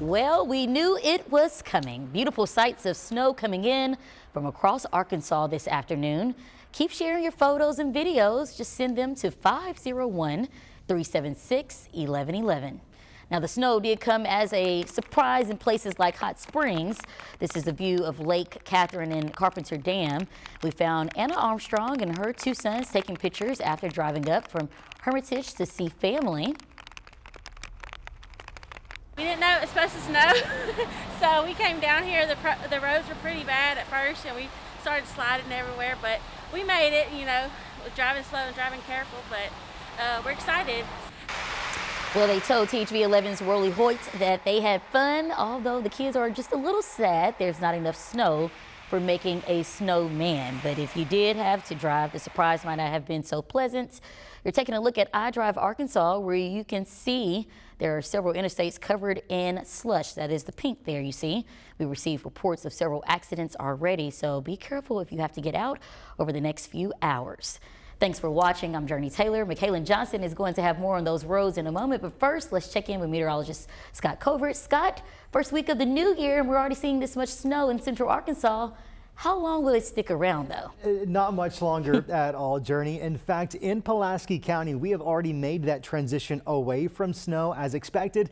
Well, we knew it was coming. Beautiful sights of snow coming in from across Arkansas this afternoon. Keep sharing your photos and videos. Just send them to 501-376-1111. Now, the snow did come as a surprise in places like Hot Springs. This is a view of Lake Catherine and Carpenter Dam. We found Anna Armstrong and her two sons taking pictures after driving up from Hermitage to see family. We didn't know it was supposed to snow, so we came down here. The roads were pretty bad at first, and we started sliding everywhere, but we made it, you know, with driving slow and driving careful, but we're excited. Well, they told THV11's Worley Hoyt that they had fun, although the kids are just a little sad there's not enough snow for making a snowman. But if you did have to drive, the surprise might not have been so pleasant. You're taking a look at iDrive Arkansas, where you can see there are several interstates covered in slush. That is the pink there you see. We received reports of several accidents already, so be careful if you have to get out over the next few hours. Thanks for watching. I'm Jurnee Taylor. Michaelan Johnson is going to have more on those roads in a moment, but first let's check in with meteorologist Scott Covert. Scott, first week of the new year and we're already seeing this much snow in central Arkansas. How long will it stick around, though? Not much longer at all, Jurnee. In fact, in Pulaski County, we have already made that transition away from snow as expected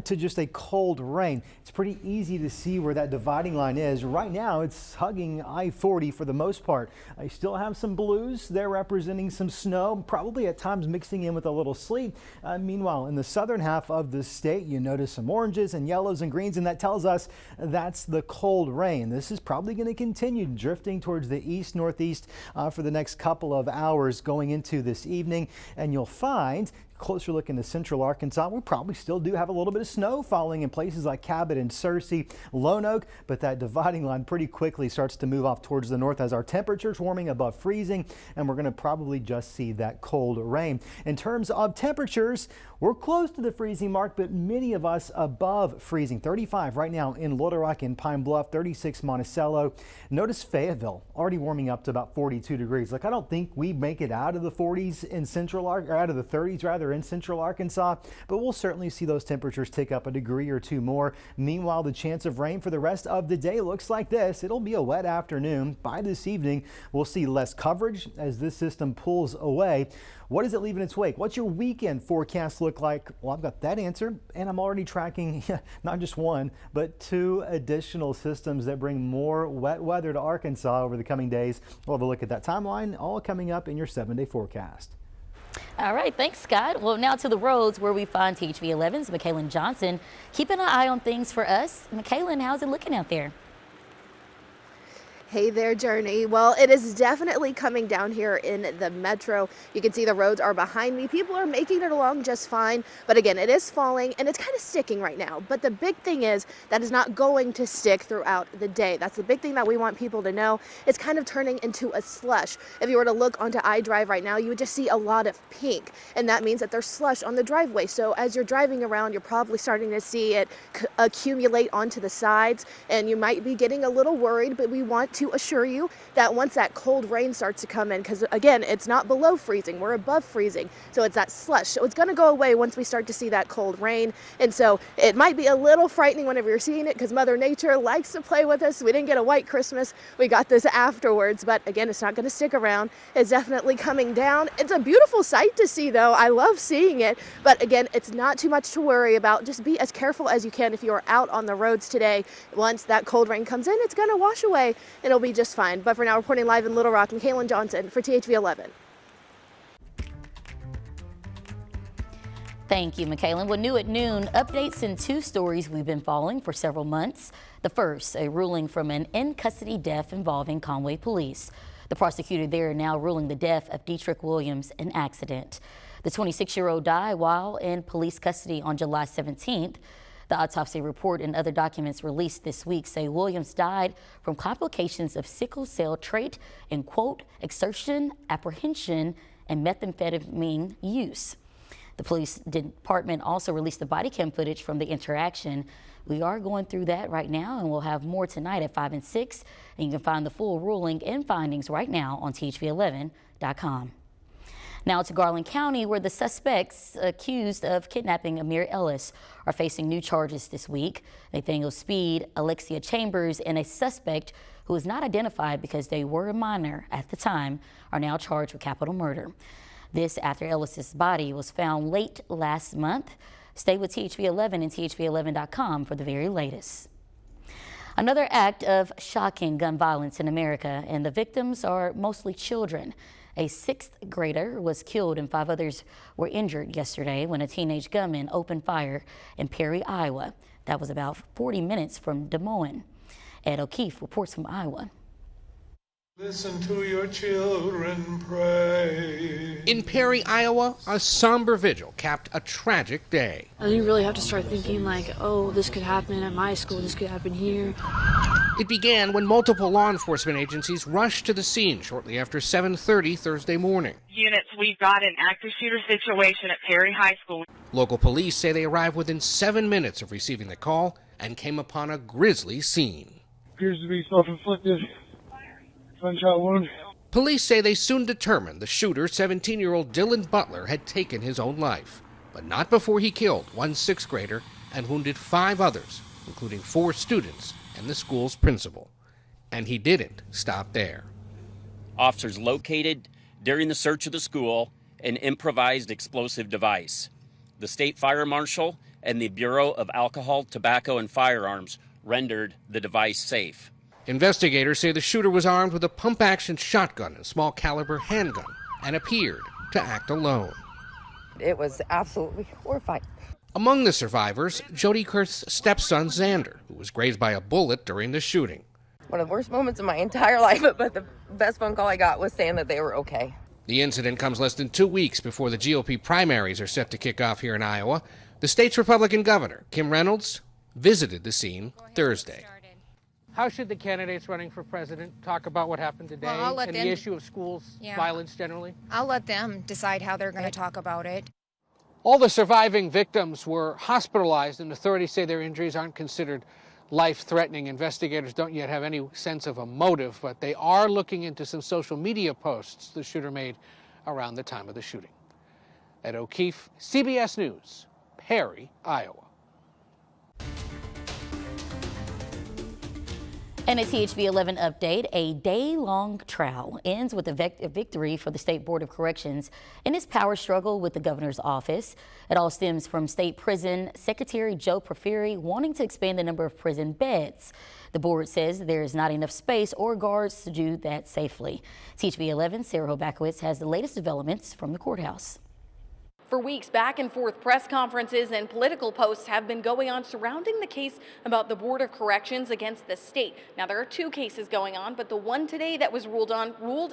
to just a cold rain. It's pretty easy to see where that dividing line is. Right now, it's hugging I-40 for the most part. I still have some blues. They're representing some snow, probably at times mixing in with a little sleet. Meanwhile, in the southern half of the state, you notice some oranges and yellows and greens, and that tells us that's the cold rain. This is probably going to continue drifting towards the east-northeast for the next couple of hours going into this evening, and you'll find closer look into central Arkansas, we probably still do have a little bit of snow falling in places like Cabot and Searcy, Lone Oak, but that dividing line pretty quickly starts to move off towards the north as our temperatures warming above freezing, and we're going to probably just see that cold rain. In terms of temperatures, we're close to the freezing mark, but many of us above freezing. 35 right now in Little Rock and Pine Bluff, 36 Monticello. Notice Fayetteville already warming up to about 42 degrees. Like, I don't think we make it out of the 40s in central, or out of the 30s rather, in central Arkansas, but we'll certainly see those temperatures tick up a degree or two more. Meanwhile, the chance of rain for the rest of the day looks like this. It'll be a wet afternoon. By this evening, we'll see less coverage as this system pulls away. What does it leave in its wake? What's your weekend forecast look like? Well, I've got that answer, and I'm already tracking not just one, but two additional systems that bring more wet weather to Arkansas over the coming days. We'll have a look at that timeline, all coming up in your 7-day forecast. All right, thanks, Scott. Well, now to the roads where we find THV11's Michaelan Johnson. Keeping an eye on things for us. Michaelan, how's it looking out there? Hey there, Jurnee. Well, it is definitely coming down here in the metro. You can see the roads are behind me. People are making it along just fine. But again, it is falling and it's kind of sticking right now. But the big thing is that is not going to stick throughout the day. That's the big thing that we want people to know. It's kind of turning into a slush. If you were to look onto iDrive right now, you would just see a lot of pink. And that means that there's slush on the driveway. So as you're driving around, you're probably starting to see it accumulate onto the sides. And you might be getting a little worried, but we want to assure you that once that cold rain starts to come in, because again, it's not below freezing, we're above freezing, so it's that slush. So it's going to go away once we start to see that cold rain. And so it might be a little frightening whenever you're seeing it, because Mother Nature likes to play with us. We didn't get a white Christmas, we got this afterwards, but again, it's not going to stick around. It's definitely coming down. It's a beautiful sight to see, though. I love seeing it, but again, it's not too much to worry about. Just be as careful as you can if you are out on the roads today. Once that cold rain comes in, it's going to wash away and it'll be just fine. But for now, reporting live in Little Rock, Michaelan Johnson for THV11. Thank you, Michaelan. Well, new at noon, updates in two stories we've been following for several months. The first, a ruling from an in-custody death involving Conway police. The prosecutor there now ruling the death of Dietrich Williams an accident. The 26-year-old died while in police custody on July 17th. The autopsy report and other documents released this week say Williams died from complications of sickle cell trait and, quote, exertion, apprehension, and methamphetamine use. The police department also released the body cam footage from the interaction. We are going through that right now, and we'll have more tonight at 5 and 6. And you can find the full ruling and findings right now on THV11.com. Now to Garland County, where the suspects accused of kidnapping Air Ellis are facing new charges this week. Nathaniel Speed, Alexia Chambers, and a suspect who is not identified because they were a minor at the time are now charged with capital murder. This after Ellis's body was found late last month. Stay with THV11 and THV11.com for the very latest. Another act of shocking gun violence in America, and the victims are mostly children. A 6th grader was killed and 5 others were injured yesterday when a teenage gunman opened fire in Perry, Iowa. That was about 40 minutes from Des Moines. Ed O'Keefe reports from Iowa. Listen to your children pray. In Perry, Iowa, a somber vigil capped a tragic day. And you really have to start thinking like, oh, this could happen at my school, this could happen here. It began when multiple law enforcement agencies rushed to the scene shortly after 7:30 Thursday morning. Units, we've got an active shooter situation at Perry High School. Local police say they arrived within 7 minutes of receiving the call and came upon a grisly scene. Appears to be self-inflicted gunshot wound. Police say they soon determined the shooter, 17-year-old Dylan Butler, had taken his own life, but not before he killed one 6th grader and wounded 5 others, including 4 students and the school's principal. And he didn't stop there. Officers located during the search of the school an improvised explosive device. The state fire marshal and the Bureau of Alcohol, Tobacco, and Firearms rendered the device safe. Investigators say the shooter was armed with a pump-action shotgun and small caliber handgun and appeared to act alone. It was absolutely horrifying. Among the survivors, Jody Kurth's stepson Xander, who was grazed by a bullet during the shooting. One of the worst moments of my entire life, but the best phone call I got was saying that they were okay. The incident comes less than 2 weeks before the GOP primaries are set to kick off here in Iowa. The state's Republican governor, Kim Reynolds, visited the scene Thursday. How should the candidates running for president talk about what happened today and the issue of schools violence generally? I'll let them decide how they're going to talk about it. All the surviving victims were hospitalized, and authorities say their injuries aren't considered life-threatening. Investigators don't yet have any sense of a motive, but they are looking into some social media posts the shooter made around the time of the shooting. Ed O'Keefe, CBS News, Perry, Iowa. And a THV 11 update, a day-long trial ends with a victory for the State Board of Corrections in its power struggle with the governor's office. It all stems from State Prison Secretary Joe Porfiry wanting to expand the number of prison beds. The board says there is not enough space or guards to do that safely. THV 11, Sarah Hobakowitz has the latest developments from the courthouse. For weeks, back and forth press conferences and political posts have been going on surrounding the case about the Board of Corrections against the state. Now, there are 2 cases going on, but the one today that was ruled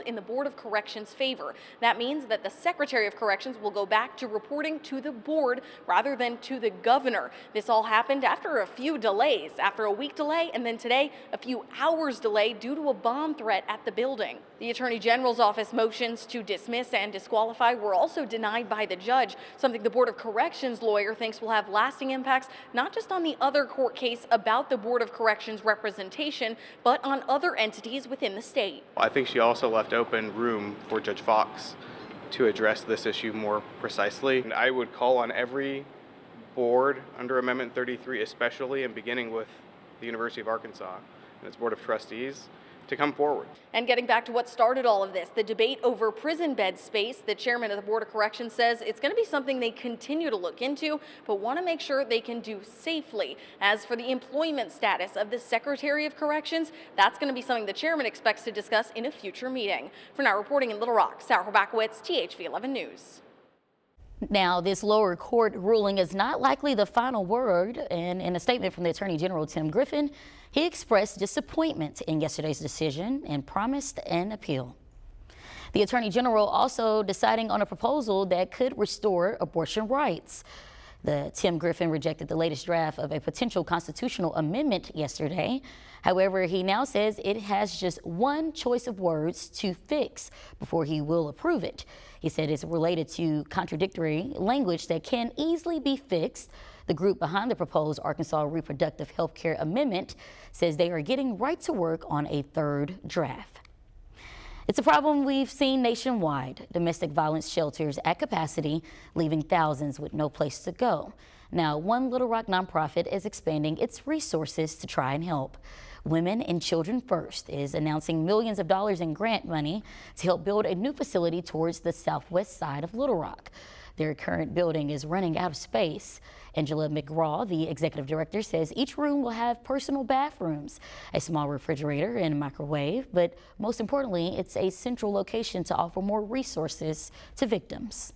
in the Board of Corrections' favor. That means that the Secretary of Corrections will go back to reporting to the board rather than to the governor. This all happened after a few delays, after a week delay, and then today a few hours delay due to a bomb threat at the building. The Attorney General's office motions to dismiss and disqualify were also denied by the judge, something the Board of Corrections lawyer thinks will have lasting impacts not just on the other court case about the Board of Corrections representation, but on other entities within the state. I think she also left open room for Judge Fox to address this issue more precisely. And I would call on every board under Amendment 33, especially and beginning with the University of Arkansas and its Board of Trustees, to come forward. And getting back to what started all of this, the debate over prison bed space, the chairman of the Board of Corrections says it's going to be something they continue to look into, but want to make sure they can do safely. As for the employment status of the Secretary of Corrections, that's going to be something the chairman expects to discuss in a future meeting. For now, reporting in Little Rock, Sarah Hobakowitz, THV 11 News. Now, this lower court ruling is not likely the final word, and in a statement from the Attorney General Tim Griffin, he expressed disappointment in yesterday's decision and promised an appeal. The Attorney General also deciding on a proposal that could restore abortion rights. Tim Griffin rejected the latest draft of a potential constitutional amendment yesterday. However, he now says it has just one choice of words to fix before he will approve it. He said it's related to contradictory language that can easily be fixed. The group behind the proposed Arkansas Reproductive Health Care Amendment says they are getting right to work on a third draft. It's a problem we've seen nationwide. Domestic violence shelters at capacity, leaving thousands with no place to go. Now, one Little Rock nonprofit is expanding its resources to try and help. Women and Children First is announcing millions of dollars in grant money to help build a new facility towards the southwest side of Little Rock. Their current building is running out of space. Angela McGraw, the executive director, says each room will have personal bathrooms, a small refrigerator and microwave, but most importantly, it's a central location to offer more resources to victims.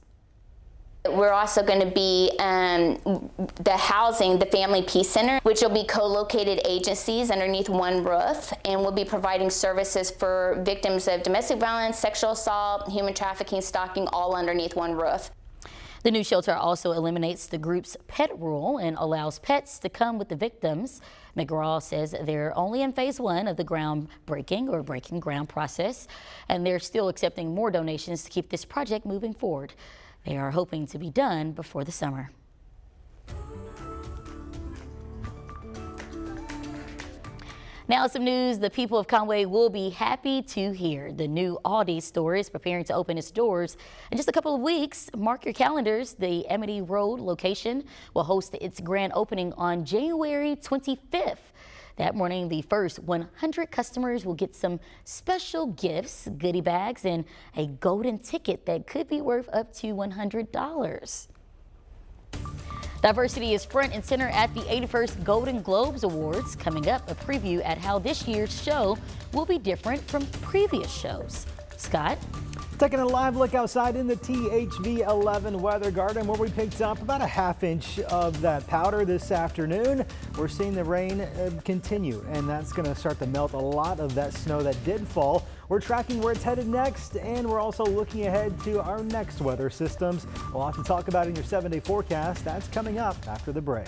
We're also going to be the housing, the Family Peace Center, which will be co-located agencies underneath one roof, and we'll be providing services for victims of domestic violence, sexual assault, human trafficking, stalking, all underneath one roof. The new shelter also eliminates the group's pet rule and allows pets to come with the victims. McGraw says they're only in phase 1 of the groundbreaking or breaking ground process, and they're still accepting more donations to keep this project moving forward. They are hoping to be done before the summer. Now some news the people of Conway will be happy to hear. The new Aldi store is preparing to open its doors in just a couple of weeks. Mark your calendars. The Amity Road location will host its grand opening on January 25th. That morning, the first 100 customers will get some special gifts, goodie bags, and a golden ticket that could be worth up to $100. Diversity is front and center at the 81st Golden Globes Awards. Coming up, a preview at how this year's show will be different from previous shows. Scott? Taking a live look outside in the THV 11 weather garden where we picked up about a ½ of that powder this afternoon. We're seeing the rain continue, and that's going to start to melt a lot of that snow that did fall. We're tracking where it's headed next, and we're also looking ahead to our next weather systems. We'll have to talk about in your 7-day forecast. That's coming up after the break.